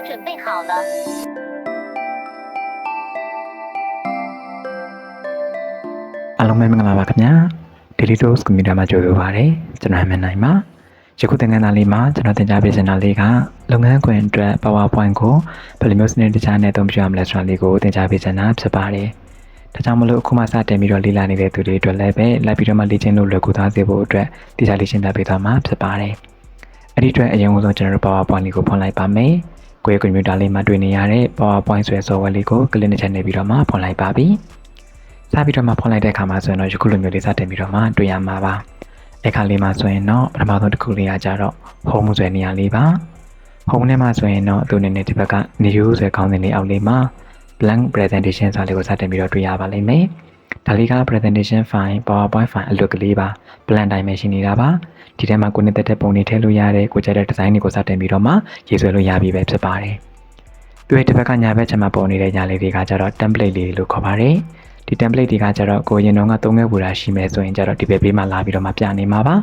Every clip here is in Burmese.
准备好了。အားလုံးပဲမင်္ဂလာပါခင်ဗျာ Daily Dose Computer မှာကြိုဆိုပါရစေကျွန်တော်မှန်နိုင်ပါယခုသင်ခန်းစာလေးမှာကျွန်တော်သင်ကြားပေးချင်တာလေးကလုပ်ငန်းခွင်အတွက် PowerPoint ကိုဘယ်လိုမျိုးစနစ်တကျနဲ့အသုံးပြုရမလဲဆိုတာလေးကိုသင်ကြားပေးချင်တာဖြစ်ပါတယ်ဒါကြောင့်မလို့အခုမှစတင်ပြီးတော့လေ့လာနေတဲ့သူတွေအတွက်လည်းပဲလိုက်ပြီးတော့မှလေ့ကျင့်လို့လွယ်ကူသွားစေဖို့အတွက်ဒီစာလေးရှင်းပြပေးသွားမှာဖြစ်ပါတယ်အဲ့ဒီအတွက်အရင်ဆုံးကျွန်တော်တို့ PowerPoint လေးကိုဖွင့်လိုက်ပါမယ်ကိုယ့်ရဲ့ကွန်ပျူတာလေးမှာတွေ့နေရတဲ့ PowerPoint ဆိုတဲ့ software လေးကိုကလစ်နဲ့ချက်နေပြီးတော့မှဖွင့်လိုက်ပါပြီစပြီးတော့မှဖွင့်လိုက်တဲ့အခါမှာဆိုရင်တော့ယခုလိုမျိုးလေးစတင်ပြီးတော့မှတွေ့ရမှာပါအခါလေးမှာဆိုရင်တော့ပထမဆုံးတစ်ခုလေးကကြတော့ home ဆိုတဲ့နေရာလေးပါ home ထဲမှာဆိုရင်တော့သူအနေနဲ့ဒီဘက်က new ဆိုတဲ့ခေါင်းစဉ်လေးအောက်လေးမှာ blank presentation ဆိုတာလေးကိုစတင်ပြီးတော့တွေ့ရပါလိမ့်မယ်ဒါလေးက presentation file PowerPoint file အလွတ်ကလေးပါ blank တိုင်းပဲရှိနေတာပါဒီထဲမှာကိုယ်နဲ့တက်တဲ့ပုံတွေထည့်လို့ရတယ်ကိုကြိုက်တဲ့ design တွေကိုစတင်ပြီးတော့မှရေးဆွဲလို့ရပြီပဲဖြစ်ပါတယ်သူရဲ့ဒီဘက်ကညာဘက်ချက်မှာပေါ်နေတဲ့ညာလေးတွေကကြတော့ template လေးလို့ခေါ်ပါတယ်ဒီ template တွေကကြတော့ကိုရင်တော့ကသုံးခဲ့ပူတာရှိမယ်ဆိုရင်ကြတော့ဒီဘက်ဘေးမှာလာပြီးတော့မှပြနေမှာပါ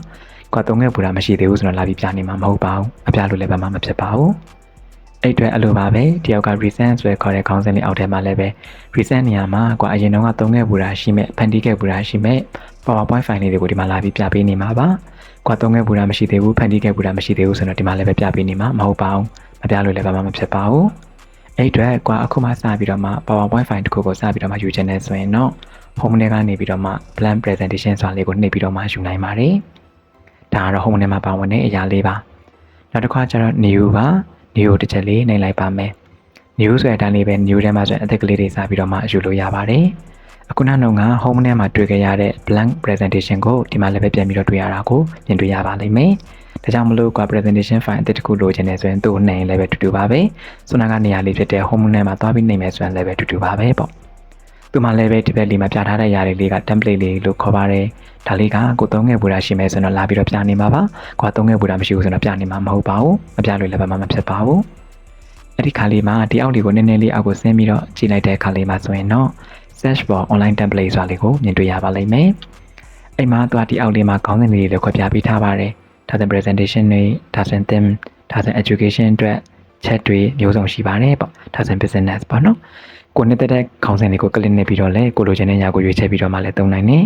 ကိုသုံးခဲ့ပူတာမရှိသေးဘူးဆိုတော့လာပြီးပြနေမှာမဟုတ်ပါဘူးအပြလို့လည်းပဲမဖြစ်ပါဘူးအဲ့အတွက်အလိုပါပဲတယောက်က recent ဆိုခေါ်တဲ့ခေါင်းစဉ်လေးအောက်ထဲမှာလည်းပဲ recent နေရာမှာကိုအရင်တော့ကသုံးခဲ့ပူတာရှိမဲ့ဖန်တီးခဲ့ပူတာရှိမဲ့ PowerPoint file လေးတွေကိုဒီမှာလာပြီးပြပေးနေမှာပါကိုသုံးခဲ့ပူတာမရှိသေးဘူးဖန်တီးခဲ့ပူတာမရှိသေးဘူးဆိုတော့ဒီမှာလည်းပဲပြပေးနေမှာမဟုတ်ပါဘူးမပြလို့လည်းပဲမဖြစ်ပါဘူးအဲ့အတွက်ကွာအခုမှစပြီးတော့မှ PowerPoint file တစ်ခုကိုစပြီးတော့မှယူချင်နေဆိုရင်တော့ home ထဲကနေပြီးတော့မှ blank presentation ဆိုတာလေးကိုနှိပ်ပြီးတော့မှယူနိုင်ပါတယ်ဒါကတော့ home ထဲမှာပါဝင်တဲ့အရာလေးပါနောက်တစ်ခါကျတော့ new ပါ new တစ်ချက်လေးနှိပ်လိုက်ပါမယ် new ဆိုတဲ့အတိုင်းလေးပဲ new ထဲမှာဆိုရင်အသက်ကလေးတွေစပြီးတော့မှယူလို့ရပါတယ်အခုနောက်တော့က home ထဲမှာတွေ့ကြရတဲ့ blank presentation ကိုဒီမှာလည်းပဲပြန်ပြီးတော့တွေ့ရတာကိုမြင်တွေ့ရပါလိမ့်မယ်ဒါကြောင့်မလို့က presentation file အသစ်တစ်ခုလိုချင်နေဆိုရင်သူ့နှိမ်လည်းပဲတူတူပါပဲဆွမ်းနာကနေရာလေးဖြစ်တဲ့ home ထဲမှာသွားပြီးနှိမ်မယ်ဆိုရင်လည်းပဲတူတူပါပဲပေါ့သူမှလည်းပဲဒီဘက်လေးမှာပြထားတဲ့ຢာလေးက template လေးလို့ခေါ်ပါတယ်ဒါလေးကကိုသုံးခဲ့ပူတာရှိမယ်ဆိုတော့လာပြီးတော့ပြနေမှာပါကိုသုံးခဲ့ပူတာမရှိဘူးဆိုတော့ပြနေမှာမဟုတ်ပါဘူးမပြလို့လည်းပဲမဖြစ်ပါဘူးအဲ့ဒီခါလေးမှာဒီအောက်လေးကိုနည်းနည်းလေးအောက်ကိုဆင်းပြီးတော့ကြည့်လိုက်တဲ့ခါလေးမှာဆိုရင်တော့ search for online template ဆိုတာလေးကိုမြင်တွေ့ရပါလိမ့်မယ်အဲ့မှာသွားဒီအောက်လေးမှာခေါင်းစဉ်လေးတွေခွဲပြပေးထားပါတယ်ဒါဆို presentation တွေဒါဆို theme ဒါဆို education အတွက်ချက်တွေမျိုးစုံရှိပါတယ်ပေါ့ဒါဆို business ပေါ့နော်ကိုနဲ့တဲ့ခေါင်းစဉ်လေးကိုကလစ်နေပြီးတော့လဲကိုလိုချင်တဲ့ຢာကိုရွေးချယ်ပြီးတော့မှလည်းသုံးနိုင်တယ်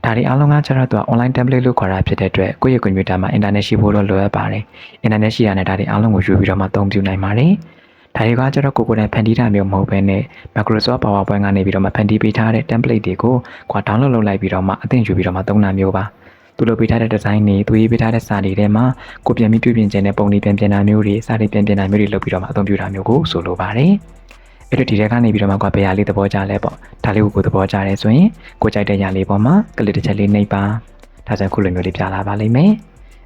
ဒါတွေအားလုံးကကျတော့သူက online template လို့ခေါ်တာဖြစ်တဲ့အတွက်ကိုယ့်ရဲ့ကွန်ပျူတာမှာ internet ရှိဖို့တော့လိုအပ်ပါတယ် internet ရှိရတဲ့ဒါတွေအားလုံးကိုယူပြီးတော့မှသုံးပြနိုင်ပါတယ်ဒါတွေကကျတော့ကိုယ်တိုင်ဖန်တီးတာမျိုးမဟုတ်ဘဲနဲ့ Microsoft PowerPoint ကနေပြီးတော့မှဖန်တီးပေးထားတဲ့ template တွေကိုကိုယ် download လုပ်လိုက်ပြီးတော့မှအသင်ယူပြီးတော့မှသုံးတာမျိုးပါသူလိုပေးထားတဲ့ design တွေသူရေးပေးထားတဲ့စာတွေထဲမှာကိုပြန်ပြီးပြုပြင်ခြင်းနဲ့ပုံတွေပြန်ပြင်တာမျိုးတွေစာတွေပြန်ပြင်တာမျိုးတွေလုပ်ပြီးတော့မှအသုံးပြုတာမျိုးကိုဆိုလိုပါတယ်အဲ့ဒီထဲကနေပြီးတော့မှကိုယ်ဘယ်ဟာလေးသဘောကျလဲပေါ့ဒါလေးကိုသဘောကျတယ်ဆိုရင်ကိုကြိုက်တဲ့ຢာလေးပေါ်မှာကလစ်တစ်ချက်လေးနှိပ်ပါဒါဆိုခုလိုမျိုးလေးပြလာပါလိမ့်မယ်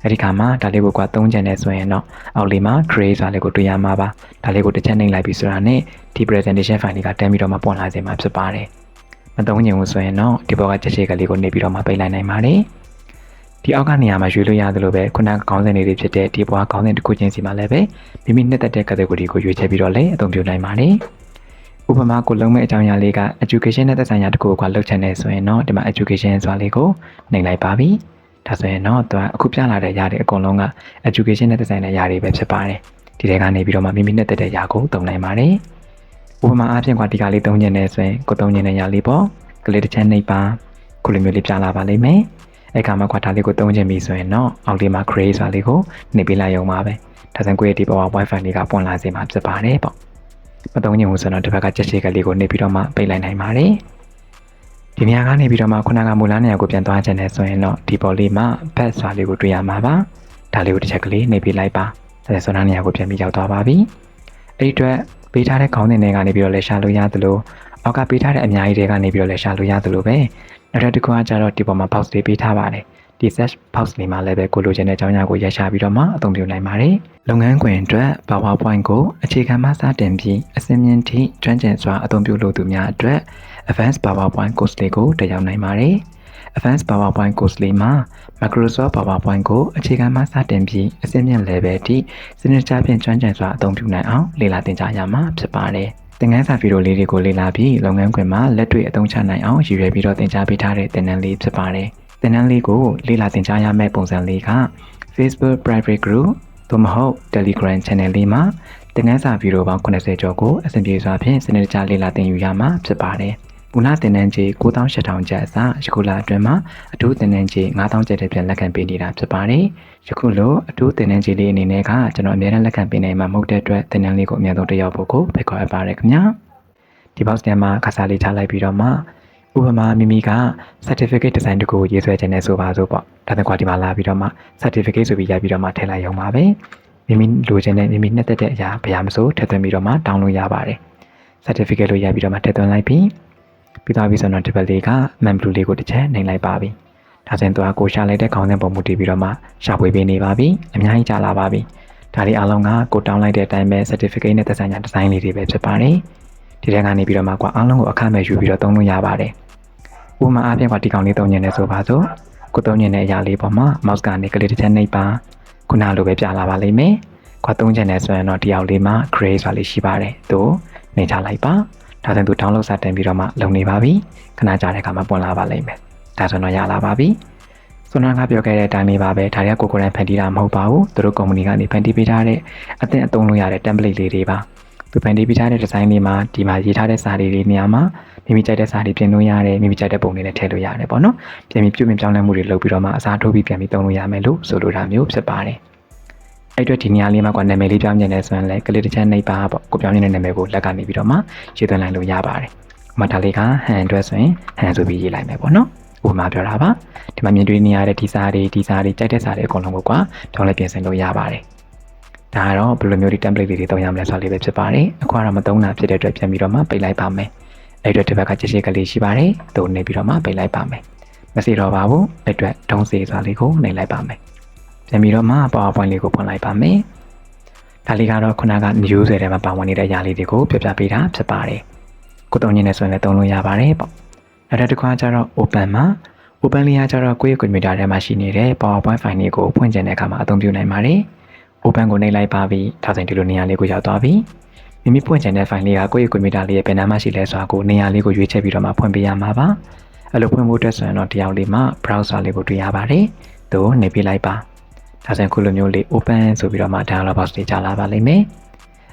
အဲ့ဒီခါမှာဒါလေးကိုကသုံးချင်တယ်ဆိုရင်တော့အောက်လေးမှာ create ဆိုတာလေးကိုတွေ့ရမှာပါဒါလေးကိုတစ်ချက်နှိပ်လိုက်ပြီးဆိုတာနဲ့ဒီ presentation file လေးကတန်းပြီးတော့မှပွန်လာစေမှာဖြစ်ပါတယ်မသုံးချင်ဘူးဆိုရင်တော့ဒီဘောကချက်ချက်ကလေးကိုနှိပ်ပြီးတော့မှပိတ်လိုက်နိုင်ပါတယ်ဒီအောက်ကနေရာမှာရွေးလို့ရသလိုပဲခုနကခေါင်းစဉ်လေးတွေဖြစ်တဲ့ဒီဘွားခေါင်းစဉ်တစ်ခုချင်းစီမှာလည်းပဲမိမိနှစ်သက်တဲ့ category ကိုရွေးချယ်ပြီးတော့လည်းအသုံးပြုနိုင်ပါတယ်ဥပမာကိုလုံးမဲ့အကြောင်းအရာလေးက education နဲ့သက်ဆိုင်ရာတစ်ခုကိုလောက်ချင်နေဆိုရင်တော့ဒီမှာ education ဆိုတာလေးကိုနှိပ်လိုက်ပါပြီဒါဆိုရင်တော့သူကအခုပြလာတဲ့ຢာတွေအကုန်လုံးက education နဲ့သက်ဆိုင်တဲ့ຢာတွေပဲဖြစ်ပါတယ်ဒီထဲကနေပြီးတော့မှမိမိနဲ့သက်တဲ့ຢာကိုသုံးနိုင်ပါတယ်ဥပမာအားဖြင့်ဒီကလေးသုံးချင်နေဆိုရင်ကိုသုံးချင်တဲ့ຢာလေးပေါ့ကလေးတစ်ချက်နှိပ်ပါခုလိုမျိုးလေးပြလာပါလိမ့်မယ်အဲ့ကမှဒါလေးကိုသုံးချင်ပြီဆိုရင်တော့အောက်လေးမှာ create ဆိုတာလေးကိုနှိပ်ပေးလိုက်ရုံပါပဲဒါဆိုရင်ကိုယ့်ရဲ့ဒီ PowerPoint file လေးကပွန်လာစေမှာဖြစ်ပါတယ်ပေါ့မသုံးချင်ဘူးဆိုတော့ဒီဘက်ကချက်ချက်ကလေးကိုနှိပ်ပြီးတော့မှပိတ်လိုက်နိုင်ပါတယ်ဒီနေရာကနေပြီးတော့မှခုနကမူလနေရာကိုပြန်သွားချင်တယ်ဆိုရင်တော့ဒီပေါ်လေးမှာ back ဆိုတာလေးကိုတွေ့ရမှာပါဒါလေးကိုတစ်ချက်ကလေးနှိပ်ပေးလိုက်ပါဒါဆိုတော့နေရာကိုပြန်ပြီးရောက်သွားပါပြီအဲ့ဒီအတွက်ပေးထားတဲ့ခေါင်းစဉ်တွေကနေပြီးတော့လည်းရှာလို့ရသလိုအောက်ကပေးထားတဲ့အများကြီးတွေကနေပြီးတော့လည်းရှာလို့ရသလိုပဲနောက်တစ်ခုကကျတော့ဒီပေါ်မှာ box တွေပေးထားပါတယ်ဒီ search box လေးမှာလည်းပဲကိုလိုချင်တဲ့အကြောင်းအရာကိုရရှာပြီးတော့မှအသုံးပြုနိုင်ပါတယ်လုပ်ငန်းခွင်အတွက် PowerPoint ကိုအခြေခံမှစတင်ပြီးအစင်းမြင့်ထိကျွမ်းကျင်စွာအသုံးပြုလို့သူများအတွက် Advanced PowerPoint course လေးကိုတက်ရောက်နိုင်ပါတယ် Advanced PowerPoint course လေးမှာ Microsoft PowerPoint ကိုအခြေခံမှစတင်ပြီးအစင်းမြင့် level အထိစနစ်ကျဖြင့်ကျွမ်းကျင်စွာအသုံးပြုနိုင်အောင်လေ့လာသင်ကြားရမှာဖြစ်ပါတယ်သင်ခန်းစာဗီဒီယိုလေးတွေကိုလေ့လာပြီးလုပ်ငန်းခွင်မှာလက်တွေ့အသုံးချနိုင်အောင်ရည်ရွယ်ပြီးတော့သင်ကြားပေးထားတဲ့သင်တန်းလေးဖြစ်ပါတယ်သင်တန်းလေးကိုလေ့လာသင်ကြားရမယ့်ပုံစံလေးက Facebook Private Group သို့မဟုတ် Telegram Channel လေးမှာသ တင်နန်းစာဗီဒီယိုပေါင်း80ကျော်ကိုအဆင်ပြေစွာဖြင့်စနစ်တကျလေ့လာသင်ယူရမှာဖြစ်ပါတယ်။မူလသင်တန်းကြေး98,000ကျပ်အစားယခုလအတွင်းမှာအထူးသင်တန်းကြေး9,000ကျပ်တဲ့ပြန်လက်ခံပေးနေတာဖြစ်ပါတယ်။ယခုလိုအထူးသင်တန်းကြေးလေးအနေနဲ့ကကျွန်တော်အများနဲ့လက်ခံပေးနိုင်မှာမဟုတ်တဲ့အတွက်သင်တန်းလေးကိုအများဆုံးတက်ရောက်ဖို့ကိုဖိတ်ခေါ်အပ်ပါတယ်ခင်ဗျာ။ဒီ box ထဲမှာခါစားလေးထားလိုက်ပြီးတော့မှဥပမာမိမိက certificate design တခုကိုရေးဆွဲခြင်းနဲ့ဆိုပါစို့ပေါ့ဒါတကွာဒီမှာလာပြီးတော့မှ certificate ဆိုပြီးရိုက်ပြီးတော့မှထည့်လိုက်ရုံပါပဲမိမိလိုချင်တဲ့မိမိနှစ်သက်တဲ့အရာဘယ်မှာမဆိုထည့်သွင်းပြီးတော့မှတောင်းလို့ရပါတယ် certificate လို့ရိုက်ပြီးတော့မှထည့်သွင်းလိုက်ပြီးသွားပြီဆိုတော့ဒီဘက်လေးက man blue လေးကိုတစ်ချက်နှိပ်လိုက်ပါပြီဒါဆိုရင်သူကကိုရှာလိုက်တဲ့ခေါင်းစဉ်ပုံမူတည်ပြီးတော့မှရှာဖွေပေးနေပါပြီအများကြီးကြာလာပါပြီဒါလေးအားလုံးကကိုတောင်းလိုက်တဲ့အတိုင်းပဲ certificate နဲ့သက်ဆိုင်ရာ design လေးတွေပဲဖြစ်ပါတယ်ဒီထဲကနေပြီးတော့မှကွာအားလုံးကိုအခမဲ့ယူပြီးတော့သုံးလို့ရပါတယ်ဥပမာအားဖြင့်ကွာဒီကောင်လေးသုံးညင်နေဆိုပါစို့ကိုသုံးညင်တဲ့အရာလေးပေါ်မှာ mouse ကနေကလေးတစ်ချက်နှိပ်ပါခုနလိုပဲပြလာပါလိမ့်မယ်ကွာသုံးညင်နေဆိုရင်တော့ဒီအောင်လေးမှာ gray ဆိုတာလေးရှိပါတယ်သူနှိပ်ထားလိုက်ပါဒါဆိုရင်သူ download စတင်ပြီးတော့မှလုံနေပါပြီခဏကြာတဲ့အခါမှာပွင့်လာပါလိမ့်မယ်ဒါဆိုတော့ရလာပါပြီဆိုတော့ငါပြောခဲ့တဲ့အတိုင်းလေးပါပဲဒါတွေကကိုကိုယ်တိုင်ဖန်တီးတာမဟုတ်ပါဘူးသူတို့ company ကနေဖန်တီးပေးထားတဲ့အသင့်အသုံးလို့ရတဲ့ template လေးတွေပါသူဖန်တီးပေးထားတဲ့ design လေးမှာဒီမှာရေးထားတဲ့စာတွေနေရာမှာမိမိကြိုက်တဲ့စာတွေပြင်လို့ရတယ်မိမိကြိုက်တဲ့ပုံတွေနဲ့ထည့်လို့ရတယ်ပေါ့နော်ပြင်ပြီးပြုပြင်ပြောင်းလဲမှုတွေလုပ်ပြီးတော့မှအစားထိုးပြီးပြန်ပြီးသုံးလို့ရမယ်လို့ဆိုလိုတာမျိုးဖြစ်ပါတယ်အဲ့အတွက်ဒီနေရာလေးမှာကနာမည်လေးပြောင်းကျင်နေဆိုရင်လည်းကလေးတစ်ချက်နှိပ်ပါပေါ့ကိုပြောင်းနေတဲ့နာမည်ကိုလက်ကနေပြီးတော့မှရေးသွင်းလိုက်လို့ရပါတယ်ဥပမာဒါလေးက hand အတွက်ဆိုရင် hand ဆိုပြီးရေးလိုက်မယ်ပေါ့နော်ဥပမာပြောတာပါဒီမှာမြင်တွေ့နေရတဲ့ဒီစာတွေကြိုက်တဲ့စာတွေအကုန်လုံးကိုပြောင်းလဲပြင်ဆင်လို့ရပါတယ်ဒါကတော့ဘယ်လိုမျိုးဒီ template လေးတွေသုံးရမလဲဆိုတာလေးပဲဖြစ်ပါတယ်အခုကတော့မသုံးတာဖြစ်တဲ့အတွက်ပြန်ပြီးတော့မှပိတ်လိုက်ပါမယ်အဲ့အတွက်ဒီဘက်ကကြည့်ကလေးရှိပါတယ်သူနေပြီးတော့မှပိတ်လိုက်ပါမယ်မစီတော့ပါဘူးအဲ့အတွက်ဒုံးစေစာလေးကိုနှိပ်လိုက်ပါမယ်ပြန်ပြီးတော့မှ PowerPoint လေးကိုဖွင့်လိုက်ပါမယ်ဒါလေးကတော့ခုနက new ဆိုတဲ့မှာပါဝင်နေတဲ့အရာလေးတွေကိုပြပြပေးတာဖြစ်ပါတယ်ကိုသုံးညနေဆိုရင်လည်းသုံးလို့ရပါတယ်ပေါ့နောက်တစ်ခါကျတော့ open မှာ open လေးကကျတော့ကိုယ့်ရဲ့ computer ထဲမှာရှိနေတဲ့ PowerPoint file လေးကိုဖွင့်ကျင်တဲ့အခါမှာအသုံးပြုနိုင်ပါတယ် open ကိုနှိပ်လိုက်ပါပြီဒါဆိုရင်ဒီလိုနေရာလေးကိုရောက်သွားပြီမိမိဖွင့်ချင်တဲ့ file လေးကကိုယ့်ရဲ့ computer လေးရဲ့ဘယ်နားမှာရှိလဲဆိုတာကိုနေရာလေးကိုရွေးချယ်ပြီးတော့မှဖွင့်ပေးရမှာပါအဲ့လိုဖွင့်ဖို့အတွက်ဆိုရင်တော့ဒီအောင်လေးမှာ browser လေးကိုတွေ့ရပါတယ်သူနှိပ်ပေးလိုက်ပါဒါဆိုရင်ခုလိုမျိုးလေး open ဆိုပြီးတော့မှ dialog box လေးကြာလာပါလိမ့်မယ်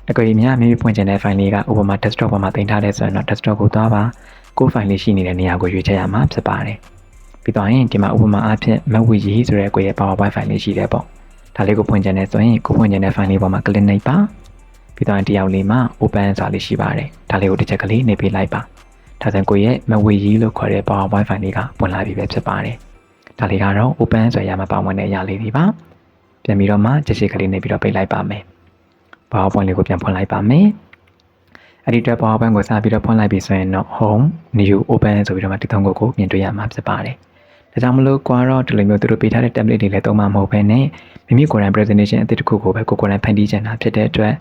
အကွေများမိမိဖွင့်ချင်တဲ့ file လေးကဥပမာ desktop ပေါ်မှာတင်ထားတဲ့ဆိုရင်တော့ desktop ကိုသွားပါကိုယ် file လေးရှိနေတဲ့နေရာကိုရွေးချယ်ရမှာဖြစ်ပါတယ်ပြီးတော့ရင်ဒီမှာဥပမာအားဖြင့် MacWiki ဆိုတဲ့ကိုယ့်ရဲ့ PowerPoint file လေးရှိတယ်ပေါ့ဒါလေးကိုဖွင့်ချင်တဲ့ဆိုရင်ကိုဖွင့်ချင်တဲ့ file လေးပေါ်မှာ click နှိပ်ပါပြီးတော့ဒီရောက်လေးမှာ open ဆိုတာလေးရှိပါတယ်ဒါလေးကိုတစ်ချက်ကလေးနှိပ်ပေးလိုက်ပါဒါဆိုရင်ကိုယ့်ရဲ့ MacWiki လို့ခေါ်တဲ့ PowerPoint file လေးကပွင့်လာပြီပဲဖြစ်ပါတယ်ဒါလေးကတော့ open ဆိုရမှာပါဝင်တဲ့အရာလေးတွေပါပြန်ပြီးတော့မှကြည့်ကလေးနှိပ်ပြီးတော့ပိတ်လိုက်ပါမယ် PowerPoint လေးကိုပြန်ဖွင့်လိုက်ပါမယ်အဲ့ဒီအတွက် PowerPoint ကိုစပြီးတော့ဖွင့်လိုက်ပြီဆိုရင်တော့ home new open ဆိုပြီးတော့မှဒီသုံးခုကိုမြင်တွေ့ရမှာဖြစ်ပါတယ်ဒါကြောင့်မလို့ကွာတော့ဒီလိုမျိုးသူတို့ပေးထားတဲ့ template တွေလည်းသုံးမှာမဟုတ်ဘဲနဲ့မိမိကိုယ်တိုင် presentation အသစ်တစ်ခုကိုပဲကိုယ်တိုင်ဖန်တီးချင်တာဖြစ်တဲ့အတွက်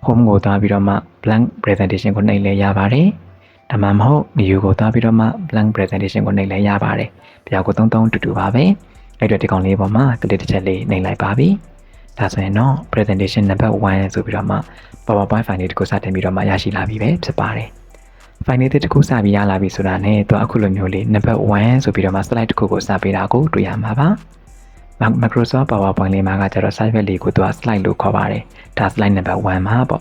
home ကိုသွားပြီးတော့မှ blank presentation ကိုနှိပ်လဲရပါတယ်ဒါမှမဟုတ် new ကိုသွားပြီးတော့မှ blank presentation ကိုနှိပ်လဲရပါတယ်ပြာကိုသုံးတူတူပါပဲအဲ့အတွက်ဒီကောင်လေးပေါ်မှာကလစ်တစ်ချက်လေးနှိပ်လိုက်ပါပြီဒါဆိုရင်တော့ presentation number 1ဆိုပြီးတော့မှ PowerPoint file လေးတစ်ခုစတင်ပြီးတော့မှရရှိလာပြီပဲဖြစ်ပါတယ် file လေးတစ်ခုစပြီးရလာပြီဆိုတာနဲ့သူအခုလိုမျိုးလေး number 1ဆိုပြီးတော့မှ slide တစ်ခုကိုစပေးတာကိုတွေ့ရမှာပါ Microsoft PowerPoint လေးမှာကကျတော့ site လေးကိုသူက slide လို့ခေါ်ပါတယ်ဒါ slide number 1မှာပေါ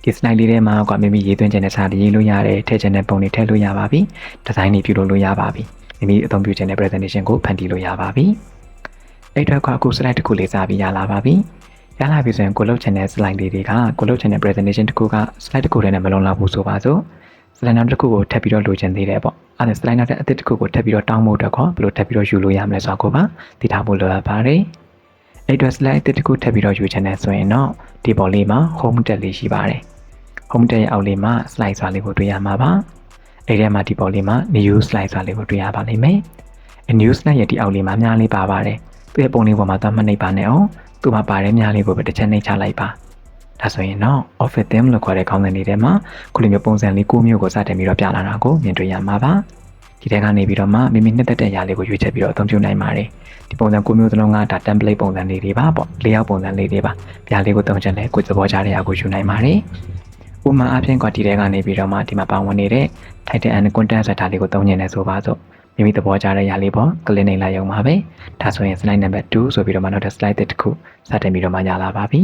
့ဒီ slide လေးထဲမှာကမိမိရေးသွင်းခြင်းနဲ့စာတွေရေးလို့ရတယ်ထည့်ခြင်းနဲ့ပုံတွေထည့်လို့ရပါပြီ design တွေပြုလုပ်လို့ရပါပြီမိမိအသုံးပြုခြင်းနဲ့ presentation ကိုဖန်တီးလို့ရပါပြီအဲ့တော့အခု slide တစ်ခုလေးစပြီးရလာပါပြီရလာပြီဆိုရင်ကိုလုပ်ချင်တဲ့ slide လေးတွေကကိုလုပ်ချင်တဲ့ presentation တစ်ခုက slide တစ်ခုတည်းနဲ့မလုံလောက်ဘူးဆိုပါစို့ slide နောက်တစ်ခုကိုထပ်ပြီးတော့လိုချင်သေးတယ်ပေါ့အဲ့ဒါ slide နောက်တဲ့အသစ်တစ်ခုကိုထပ်ပြီးတော့တောင်းဖို့အတွက်ဘယ်လိုထပ်ပြီးတော့ယူလို့ရမလဲဆိုတာကိုပါသိထားဖို့လိုအပ်ပါတယ်အဲ့တော့ slide တစ်ခုထပ်ပြီးတော့ယူချင်တယ်ဆိုရင်တော့ဒီပေါ်လေးမှာ home tab လေးရှိပါတယ် home tab ရဲ့အောက်လေးမှာ slide ဆိုတာလေးကိုတွေ့ရမှာပါအဲ့ဒီမှာဒီပေါ်လေးမှာ new slide ဆိုတာလေးကိုတွေ့ရပါလိမ့်မယ် new slide ရဲ့ဒီအောက်လေးမှာများလေးပါပါတယ်သူ့ရဲ့ပုံလေးပေါ်မှာသွားမနှိပ်ပါနဲ့အောင်သူ့မှာပါတဲ့များလေးကိုပဲတစ်ချက်နှိပ်ချလိုက်ပါဒါဆိုရင်တော့ office theme လို့ခေါ်တဲ့ခေါင်းစဉ်လေးထဲမှာခုလိုမျိုးပုံစံလေး9မျိုးကိုစတင်ပြီးတော့ပြလာတာကိုမြင်တွေ့ရမှာပါဒီထဲကနေပြီးတော့မှမိမိနှစ်သက်တဲ့အရာလေးကိုရွေးချယ်ပြီးတော့အသုံးပြုနိုင်ပါတယ်ဒီပုံစံ9မျိုးစလုံးကဒါ template ပုံစံလေးတွေပါပေါ့layout ပုံစံလေးတွေပါပြားလေးကိုသုံးချင်လဲကိုယ်သဘောကျတဲ့အရာကိုယူနိုင်ပါတယ်ဥပမာအပြင်ကဒီထဲကနေပြီးတော့မှဒီမှာပါဝင်နေတဲ့ title and content ဆိုတာလေးကိုသုံးချင်တယ်ဆိုပါစို့မိမိသဘောကျတဲ့အရာလေးပေါ့ကလစ်နေလိုက်ရုံပါပဲဒါဆိုရင် slide number 2ဆိုပြီးတော့မှနောက်ထပ် slide တစ်ခုစတင်ပြီးတော့မှရလာပါပြီ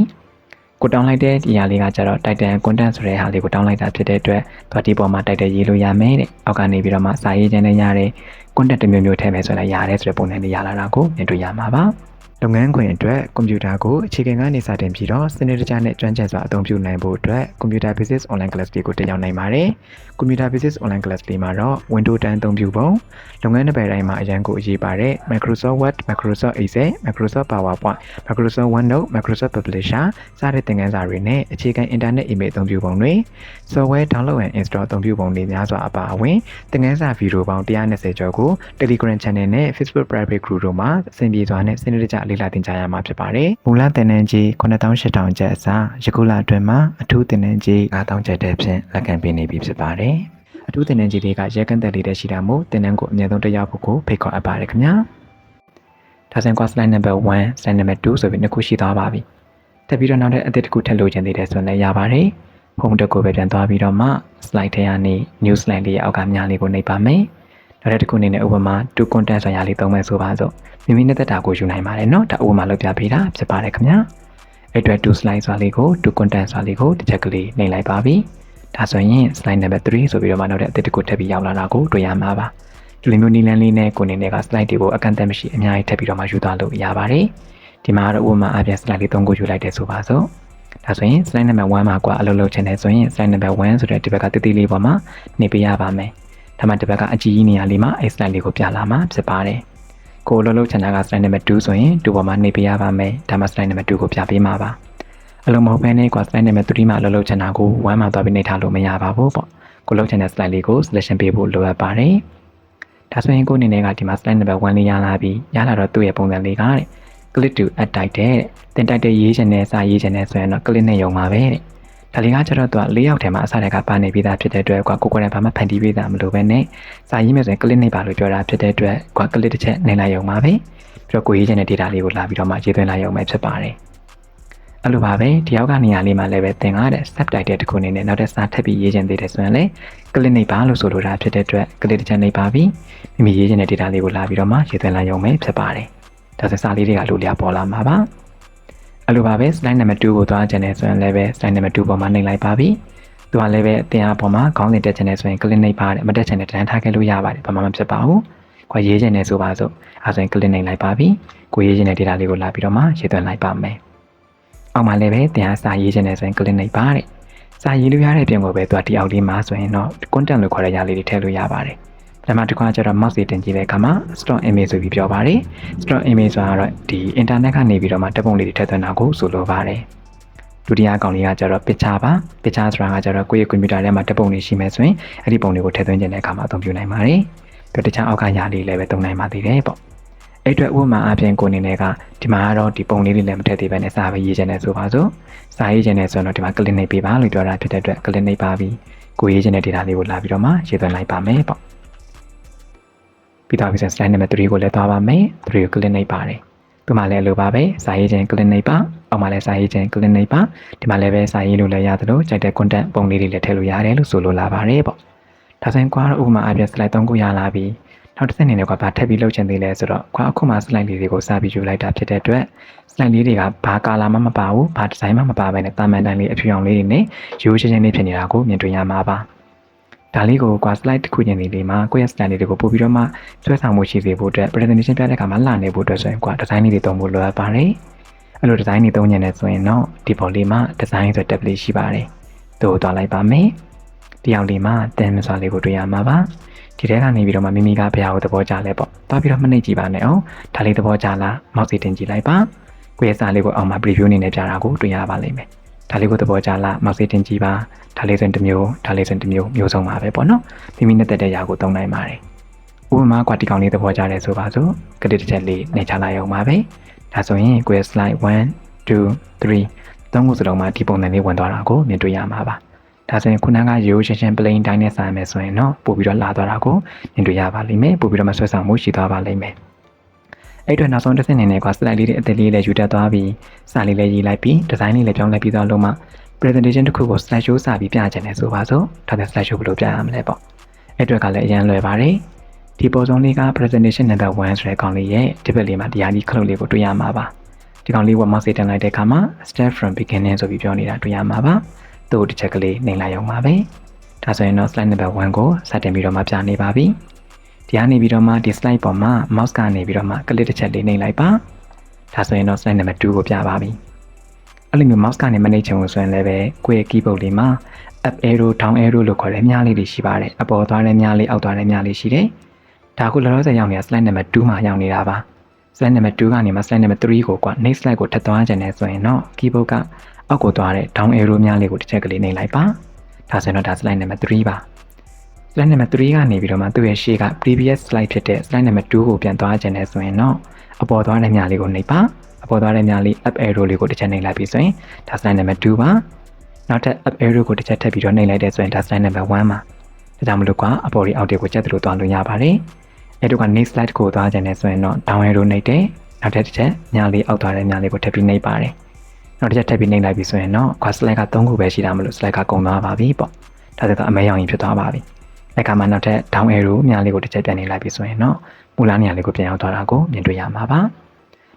ကိုတောင်းလိုက်တဲ့ဒီဟာလေးကကျတော့ title content ဆိုတဲ့ဟာလေးကိုတောင်းလိုက်တာဖြစ်တဲ့အတွက်သူကဒီပေါ်မှာ title ရေးလို့ရမယ်တဲ့အောက်ကနေပြီးတော့မှစာရေးခြင်းနဲ့ရတဲ့ content တစ်မျိုးမျိုးထည့်မယ်ဆိုလည်းရတယ်ဆိုတဲ့ပုံစံလေးရလာတာကိုမြင်တွေ့ရမှာပါလုပ်ငန်းခွင်အတွက်ကွန်ပျူတာကိုအခြေခံကနေစတင်ပြီးတော့စနစ်တကျနဲ့ကျွမ်းကျင်စွာအသုံးပြုနိုင်ဖို့အတွက် Computer Basics Online Class လေးကိုတက်ရောက်နိုင်ပါတယ်။ Computer Basics Online Class လေးမှာတော့ Windows 10 အသုံးပြုပုံလုပ်ငန်းတစ်ပတ်တိုင်းမှာအရန်ကိုအရေးပါတဲ့ Microsoft Word, Microsoft Excel, Microsoft PowerPoint, Microsoft OneNote, Microsoft Publisher စတဲ့သင်ခန်းစာတွေနဲ့အခြေခံ Internet Email အသုံးပြုပုံတွေ Software Download and Install အသုံးပြုပုံတွေများစွာအပါအဝင်သင်ခန်းစာဗီဒီယိုပေါင်း120ကျော်ကို Telegram Channel နဲ့ Facebook Private Group တို့မှာအဆင်ပြေစွာနဲ့စနစ်တကျလေ့လာသင်ကြားရမှာဖြစ်ပါတယ်။မူလသင်တန်းကြီး9800ကျပ်အစားယခုလအတွင်းမှာအထူးသင်တန်းကြီး9000ကျပ်တဲ့ဖြင့်လက်ခံပေးနေပြီဖြစ်ပါတယ်။အထူးသင်တန်းကြီးတွေကရဲကန့်သက်လေးတဲ့ရှိတာမို့သင်တန်းကိုအမြဲတမ်းတက်ရောက်ဖို့ကိုဖိတ်ခေါ်အပ်ပါတယ်ခင်ဗျာ။ဒါဆိုရင် class line number 1 slide number 2ဆိုပြီးနှစ်ခုရှိသွားပါပြီ။တက်ပြီးတော့နောက်တဲ့အသစ်တစ်ခုထပ်လို့ခြင်းသေးတယ်ဆိုရင်လည်းရပါတယ်။ home တက်ကိုပဲပြန်သွားပြီးတော့မှ slide ထဲကနေ new slide လေးရဲ့အောက်ကမြားလေးကိုနှိပ်ပါမယ်။နောက်တစ်ခုအနေနဲ့ဥပမာ to content ဆိုရာလေးသုံးမယ်ဆိုပါစို့မိမိနဲ့တက်တာကိုယူနိုင်ပါတယ်เนาะဒါဥပမာလုပ်ပြပေးတာဖြစ်ပါတယ်ခင်ဗျာအဲ့အတွက် to slide ဆိုလေးကို to content ဆိုလေးကိုတစ်ချက်ကလေးနှိပ်လိုက်ပါပြီဒါဆိုရင် slide number 3ဆိုပြီးတော့မှနောက်တဲ့အသစ်တစ်ခုထပ်ပြီးရောက်လာတာကိုတွေ့ရမှာပါဒီလိုမျိုးနည်းလမ်းလေးနဲ့ကိုနေနဲ့က slide တွေကိုအကန့်အသတ်မရှိအများကြီးထပ်ပြီးတော့မှယူသွားလို့ရပါတယ်ဒီမှာတော့ဥပမာအပြင် slide လေး3ခုယူလိုက်တယ်ဆိုပါစို့ဒါဆိုရင် slide number 1မှာကွာအလုပ်လုပ်ချင်တယ်ဆိုရင် slide number 1ဆိုတဲ့ဒီဘက်ကတိတိလေးပေါ်မှာနေပေးရပါမယ်ဒါမှဒီဘက်ကအကြည့်ကြီးနေရာလေးမှာ slide လေးကိုပြလာမှာဖြစ်ပါတယ်ကိုလှုပ်လှုပ်ချင်တာက slide number 2ဆိုရင်2ပေါ်မှာနေပေးရပါမယ်ဒါမှ slide number 2ကိုပြပေးမှာပါအလုံးမဟုတ်ဘဲနဲ့ကွာ slide number 3မှာလှုပ်လှုပ်ချင်တာကို1မှာသွားပြီးနေထားလို့မရပါဘူးပေါ့ကိုလှုပ်ချင်တဲ့ slide လေးကို selection ပေးဖို့လိုအပ်ပါတယ်ဒါဆိုရင်ကိုအနေနဲ့ကဒီမှာ slide number 1လေးရလာပြီးရလာတော့သူ့ရဲ့ပုံစံလေးကတဲ့ click to add title တဲ့တင်တိုက်တဲ့ရေးချင်တဲ့စာရေးချင်တဲ့ဆိုရင်တော့ click နဲ့ရုံပါပဲတဲ့ဒါလေးကကျတော့သူက၄ယောက်ထဲမှာအစတည်းကပါနေပြီးသားဖြစ်တဲ့အတွက်ကွာကိုယ်တိုင်ဘာမှဖန်တီးပေးတာမလိုပဲနဲ့စာရေးမယ်ဆိုရင် click နှိပ်ပါလို့ပြောတာဖြစ်တဲ့အတွက်ကွာ click တစ်ချက်နှိပ်လိုက်ရုံပါပဲပြီးတော့ကိုရေးချင်တဲ့ data လေးကိုလာပြီးတော့မှရေးသွင်းလိုက်ရုံပဲဖြစ်ပါတယ်အဲ့လိုပါပဲဒီယောက်ကနေရာလေးမှာလည်းပဲသင်ကတဲ့ subtitle တစ်ခုအနေနဲ့နောက်တဲ့စာထပ်ပြီးရေးချင်သေးတယ်ဆိုရင်လည်း click နှိပ်ပါလို့ဆိုလိုတာဖြစ်တဲ့အတွက် click တစ်ချက်နှိပ်ပါပြီးမိမိရေးချင်တဲ့ data လေးကိုလာပြီးတော့မှရေးသွင်းလိုက်ရုံပဲဖြစ်ပါတယ်ဒါဆိုစာလေးတွေကလိုလျာပေါ်လာမှာပါအဲ့လိုပါပဲ slide number 2ကိုသွားချင်တယ်ဆိုရင်လည်းပဲ slide number 2ပေါ်မှာနှိပ်လိုက်ပါပြီသူကလည်းပဲအတင်အားပေါ်မှာခေါင်းစဉ်တက်ချင်တယ်ဆိုရင် click နှိပ်ပါတယ်မတက်ချင်တဲ့တန်းထားခဲ့လို့ရပါတယ်ဘာမှမဖြစ်ပါဘူးကိုရေးချင်တယ်ဆိုပါစို့အဲဆိုရင် click နှိပ်လိုက်ပါပြီကိုရေးချင်တဲ့ data လေးကိုလာပြီးတော့မှရေးသွင်းလိုက်ပါမယ်အောက်မှာလည်းပဲတင်အားစာရေးချင်တယ်ဆိုရင် click နှိပ်ပါတဲ့စာရေးလို့ရတဲ့ပြင်ကိုပဲသူကဒီအောက်လေးမှာဆိုရင်တော့ content လို့ခေါ်တဲ့ຢာလေးတွေထည့်လို့ရပါတယ်ဒါမှတစ်ခါကျတော့ mouse တင်ကြည့်တဲ့အခါမှာ stock image ဆိုပြီးပြောပါတယ် stock image ဆိုတာတော့ဒီ internet ကနေပြီးတော့မှတပ်ပုံလေးတွေထည့်သွင်းတာကိုဆိုလိုပါတယ်ဒုတိယအကောင်လေးကကျတော့ picture ပါ picture ဆိုတာကကျတော့ကိုယ့်ရဲ့ computer ထဲမှာတပ်ပုံလေးရှိမယ်ဆိုရင်အဲ့ဒီပုံလေးကိုထည့်သွင်းခြင်းတဲ့အခါမှာအသုံးပြုနိုင်ပါတယ်ပြီးတော့တခြားအောက်ကຢာလေးလည်းပဲသုံးနိုင်ပါသေးတယ်ပေါ့အဲ့အတွက်ဥပမာအပြင်ကိုအနေနဲ့ကဒီမှာကတော့ဒီပုံလေးတွေလည်းမထည့်သေးဘဲနဲ့စာပဲရေးချင်တယ်ဆိုပါစို့စာရေးချင်တယ်ဆိုတော့ဒီမှာ click နှိပ်ပေးပါလို့ပြောတာဖြစ်တဲ့အတွက် click နှိပ်ပါပြီးကိုရေးချင်တဲ့ data လေးကိုလာပြီးတော့မှရေးသွင်းလိုက်ပါမယ်ပေါ့ပြီးတော့ပြီးရင် slide number 3ကိုလည်းသွားပါမယ်3ကို click နှိပ်ပါတယ်ဒီမှာလည်းလိုပါပဲစာရေးခြင်း click နှိပ်ပါအောက်မှာလည်းစာရေးခြင်း click နှိပ်ပါဒီမှာလည်းပဲစာရေးလို့လည်းရတယ်လို့ကြိုက်တဲ့ content ပုံလေးတွေလည်းထည့်လို့ရတယ်လို့ဆိုလိုလာပါတယ်ပေါ့ဒါဆိုရင်ကွာဥပမာအပြင် slide 3ခုရလာပြီးနောက်တစ်စက်အနေနဲ့ကွာဘာထပ်ပြီးလုပ်ချင်သေးလဲဆိုတော့ကွာအခုမှ slide လေးတွေကိုစပြီးယူလိုက်တာဖြစ်တဲ့အတွက် slide လေးတွေကဘာ color မှမပါဘူးဘာ design မှမပါဘဲနဲ့တာမန်တိုင်းလေးအဖြူရောင်လေးတွေနဲ့ရိုးချင်းချင်းလေးဖြစ်နေတာကိုမြင်တွေ့ရမှာပါဒါလေးကိုကွာ slide တစ်ခုချင်းလေးမှာကိုယ့်ရဲ့ slide လေးတွေကိုပို့ပြီးတော့မှဆွဲဆောင်မှုရှိစေဖို့အတွက် presentation ပြတဲ့အခါမှာလှနေဖို့အတွက်ဆိုရင်ကွာ design လေးတွေသုံးဖို့လိုအပ်ပါတယ်အဲ့လို design တွေသုံးညင်နေဆိုရင်တော့ဒီပေါ်လေးမှာ design ဆိုတဲ့ tab လေးရှိပါတယ်သူ့ကိုသွားလိုက်ပါမယ်ဒီအောင်လေးမှာသင်မစွာလေးကိုတွေ့ရမှာပါဒီထဲကနေပြီးတော့မှမိမိကဘယ်ဟာကိုသဘောကျလဲပေါ့သွားပြီးတော့မနှိပ်ကြည့်ပါနဲ့အောင်ဒါလေးသဘောကျလား mouse တင်ကြည့်လိုက်ပါကိုယ့်ရဲ့စာလေးကိုအောက်မှာ preview အနေနဲ့ပြတာကိုတွေ့ရပါလိမ့်မယ်ဒါလေးကိုသဘောကျလား mouse တင်ကြည့်ပါဒါလေးဆိုရင်တစ်မျိုးဒါလေးဆိုရင်တစ်မျိုးမျိုးစုံပါပဲပေါ့နော်မိမိနဲ့တက်တဲ့ຢာကိုသုံးနိုင်ပါတယ်ဥပမာကွာဒီကောင်လေးသဘောကျတယ်ဆိုပါစို့ကတိတစ်ချက်လေးနှိပ်ချလိုက်အောင်ပါပဲဒါဆိုရင်ကိုယ့်ရဲ့ slide 1 2 3သုံးခုစလုံးမှာဒီပုံစံလေးဝင်သွားတာကိုမြင်တွေ့ရမှာပါဒါဆိုရင်ခုနကရိုးရှင်းရှင်း plain တိုင်းနဲ့စာမယ်ဆိုရင်တော့ပို့ပြီးတော့လာသွားတာကိုမြင်တွေ့ရပါလိမ့်မယ်ပို့ပြီးတော့မဆွဲဆောင်မှုရှိသွားပါလိမ့်မယ်အဲ့အတွက်နောက်ဆုံးတစ်ဆင့်အနေနဲ့ကွာ slide လေးတွေအသေးလေးလည်းယူတက်သွားပြီးစာလေးလည်းရေးလိုက်ပြီး design လေးလည်းပြောင်းလဲပြီးသွားလို့မှ presentation တစ်ခုကို slide show စပြီးပြချင်တယ်ဆိုပါစို့ဒါနဲ့ slide show ဘယ်လိုပြရမလဲပေါ့အဲ့အတွက်ကလည်းအရင်လွယ်ပါတယ်ဒီပေါ်ဆုံးလေးက presentation number 1ဆိုတဲ့ကောင်လေးရဲ့ဒီဘက်လေးမှာတရားကြီးခလုတ်လေးကိုတွေ့ရမှာပါ ဒီကောင်လေးဝက်မောက်စေတင်လိုက်တဲ့အခါမှာ start from beginning ဆိုပြီးပြောနေတာတွေ့ရမှာပါသူ့တစ်ချက်ကလေးနှိမ်လိုက်အောင်ပါပဲဒါဆိုရင်တော့ slide number 1ကိုစတင်ပြီးတော့မှပြနေပါပြီဒီကနေပြီးတော့မှဒီ slide ပေါ်မှာ mouse ကနေပြီးတော့မှကလစ်တစ်ချက်လေးနှိမ်လိုက်ပါဒါဆိုရင်တော့ slide number 2ကိုပြပါပြီအဲ့လိုမျိုး mouse ကနေမနှိပ်ချင်ဘူးဆိုရင်လည်းပဲကိုယ့်ရဲ့ keyboard လေးမှာ up arrow down arrow လို့ခေါ်တဲ့မြားလေးတွေရှိပါတယ်အပေါ်သွားတဲ့မြားလေးအောက်သွားတဲ့မြားလေးရှိတယ်ဒါခုလောလောဆယ်ရောက်နေတာ slide number 2မှာရောက်နေတာပါ slide number 2ကနေမှ slide number 3ကို next slide ကိုထပ်သွားခြင်းနဲ့ဆိုရင်တော့ keyboard ကအောက်ကိုသွားတဲ့ down arrow မြားလေးကိုတစ်ချက်ကလေးနှိပ်လိုက်ပါဒါဆိုရင်တော့ဒါ slide number 3ပါ slide number 3ကနေပြီးတော့မှသူ့ရဲ့ရှေ့က previous slide ဖြစ်တဲ့ slide number 2ကိုပြန်သွားခြင်းနဲ့ဆိုရင်တော့အပေါ်သွားတဲ့မြားလေးကိုနှိပ်ပါအပေါ်သွားတဲ့မြားလေး up arrow လေးကိုတစ်ချက်နှိပ်လိုက်ပြီးဆိုရင်ဒါ slide number 2ပါနောက်ထပ် up arrow ကိုတစ်ချက်ထပ်ပြီးတော့နှိပ်လိုက်တဲ့ဆိုရင်ဒါ slide number 1ပါဒါကြောင့်မလို့ကအပေါ်ဒီအောက်တွေကိုချက်သလိုသွားလို့ရပါတယ်အဲ့တော့က next slide ကိုသွားခြင်းနဲ့ဆိုရင်တော့ down arrow နှိပ်တယ်နောက်ထပ်တစ်ချက်မြားလေးအောက်သွားတဲ့မြားလေးကိုထပ်ပြီးနှိပ်ပါတယ်နောက်တစ်ချက်ထပ်ပြီးနှိပ်လိုက်ပြီးဆိုရင်တော့ခွာ slide က3ခုပဲရှိတာမလို့ slide ကကုန်သွားပါပြီပေါ့ဒါဆိုတော့အမဲရောင်ကြီးဖြစ်သွားပါပြီအဲ့ကမှနောက်ထပ် down arrow မြားလေးကိုတစ်ချက်ပြန်နှိပ်လိုက်ပြီးဆိုရင်တော့မူလနေရာလေးကိုပြန်ရောက်သွားတာကိုမြင်တွေ့ရမှာပါ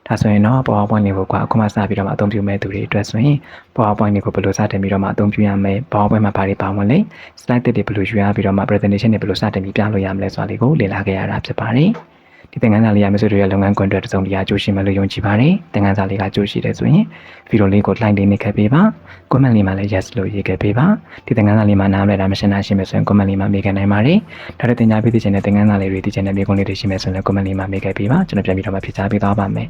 ဒါဆိုရင်တော့ PowerPoint လေးကိုအခုမှစပြီးတော့မှအသုံးပြုမဲ့သူတွေအတွက်ဆိုရင် PowerPoint လေးကိုဘယ်လိုစတင်ပြီးတော့မှအသုံးပြုရမလဲ PowerPoint မှာဘာတွေပါဝင်လဲ slide တွေဘယ်လိုယူရပြီးတော့မှ presentation တွေဘယ်လိုစတင်ပြီးပြလို့ရမလဲဆိုတာလေးကိုလေ့လာခဲ့ရတာဖြစ်ပါတယ်ဒီသင်ခန်းစာလေးရမျိုးတွေရဲ့လုပ်ငန်းခွင်တွေတစုံတရာကြိုးရှိမှလို့ယုံကြည်ပါတယ်သင်ခန်းစာလေးကကြိုးရှိတယ်ဆိုရင်ဗီဒီယိုလေးကို like လေးနှိပ်ခဲ့ပေးပါ comment လေးမှာလည်း yes လို့ရေးခဲ့ပေးပါဒီသင်ခန်းစာလေးမှာနားမလည်တာမရှင်းတာရှိမယ်ဆိုရင် comment လေးမှာမေးခဲ့နိုင်ပါတယ်ဒါနဲ့သင်ကြားပေးသိချင်တဲ့သင်ခန်းစာလေးတွေသိချင်တဲ့မေးခွန်းလေးတွေရှိမယ်ဆိုရင် comment လေးမှာမေးခဲ့ပေးပါကျွန်တော်ပြန်ပြီးတော့မှဖြေကြားပေးသွားပါမယ်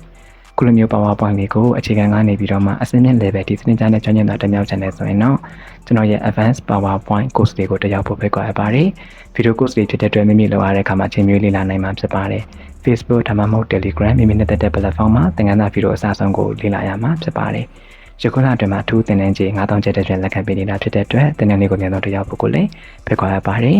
ခုလိုမျိုး PowerPoint လေးကိုအခြေခံကနေပြီးတော့မှအစင်းမြင့် level ဒီစနစ်ကြားနဲ့ကျွမ်းကျင်တာတက်မြောက်ချင်တယ်ဆိုရင်တော့ကျွန်တော်ရဲ့ Advanced PowerPoint course လေးကိုတက်ရောက်ဖို့ဖိတ်ခေါ်အပ်ပါတယ်ဗီဒီယို course လေးဖြစ်တဲ့အတွက်မိမိလိုအားတဲ့အခါမှာချိန်မျိုးလေ့လာနိုင်မှာဖြစ်ပါတယ် Facebook ဒါမှမဟုတ် Telegram မိမိနဲ့တက်တဲ့ platform မှာသင်ခန်းစာဗီဒီယိုအစားဆုံးကိုလေ့လာရမှာဖြစ်ပါတယ်ယခုလအတွင်းမှာအထူးသင်တန်းကြီး9000ကျပ်တဲ့လက်ခံပေးနေတာဖြစ်တဲ့အတွက်သင်တန်းလေးကိုမြန်တော့တက်ရောက်ဖို့ကိုလည်းဖိတ်ခေါ်အပ်ပါတယ်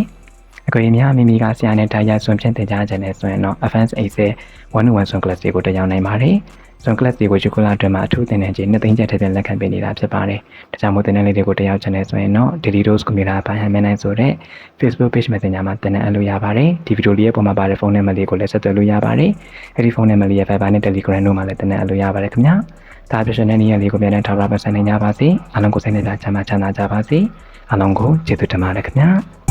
အကြိမ်များမိမိကဆရာနဲ့တရားဆွန်ဖြင့်သင်ကြားခြင်းနဲ့ဆိုရင်တော့ Advanced Excel 1-on-1 ဆွန် class တွေကိုတက်ရောက်နိုင်ပါတယ်ဆွန် class တွေကိုယခုလအတွင်းမှာအထူးသင်တန်းကြီး2သိန်းကျပ်တဲ့လက်ခံပေးနေတာဖြစ်ပါတယ်ဒါကြောင့်မို့သင်တန်းလေးတွေကိုတက်ရောက်ခြင်းနဲ့ဆိုရင်တော့ Daily Dose Computer ဘိုင်းဟန်မန်နိုင်ဆိုတဲ့ Facebook page Messenger မှာသင်တန်းအပ်လို့ရပါတယ်ဒီဗီဒီယိုလေးရဲ့ပုံမှာပါတဲ့ဖုန်းနံပါတ်လေးကိုလည်းဆက်သွယ်လို့ရပါတယ်အဲဒီဖုန်းနံပါတ်လေးရဲ့ Viber နဲ့ Telegram တို့မှာလည်းသင်တန်းအပ်လို့ရပါတယ်ခင်ဗျာဒါပြည့်စုံတဲ့နေ့ရက်လေးကိုပြန်လည်ထောက်ပြပေးနိုင်ကြပါစေအားလုံးကိုစိတ်နှပြချမ်းသာကြပါစေအားလုံးကိုကျေးဇူးတင်ပါတယ်ခင်ဗျာ